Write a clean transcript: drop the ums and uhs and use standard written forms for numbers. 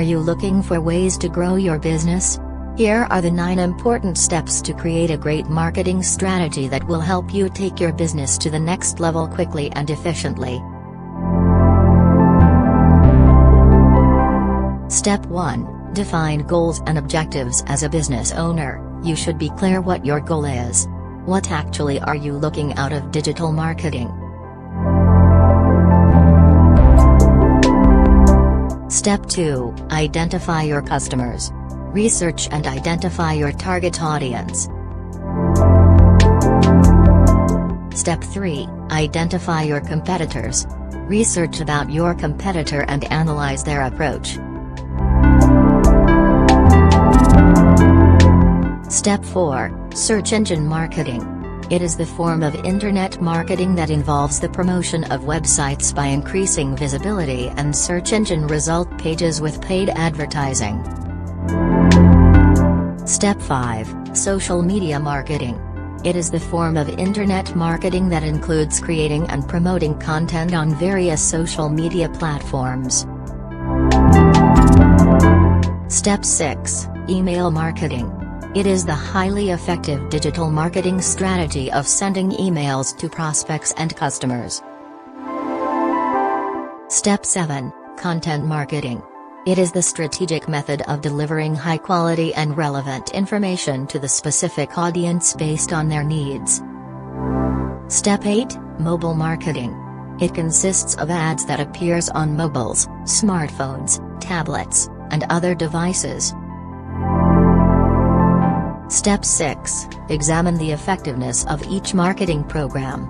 Are you looking for ways to grow your business? Here are the 9 important steps to create a great marketing strategy that will help you take your business to the next level quickly and efficiently. Step 1. Define goals and objectives. As a business owner, you should be clear what your goal is. What actually are you looking out of digital marketing? Step 2. Identify your customers. Research and identify your target audience. Step 3. Identify your competitors. Research about your competitor and analyze their approach. Step 4. Search engine marketing. It is the form of internet marketing that involves the promotion of websites by increasing visibility and search engine result pages with paid advertising. Step 5. Social media marketing. It is the form of internet marketing that includes creating and promoting content on various social media platforms. Step 6. Email marketing. It is the highly effective digital marketing strategy of sending emails to prospects and customers. Step 7. Content marketing. It is the strategic method of delivering high-quality and relevant information to the specific audience based on their needs. Step 8. Mobile marketing. It consists of ads that appears on mobiles, smartphones, tablets, and other devices. Step 6. Examine the effectiveness of each marketing program.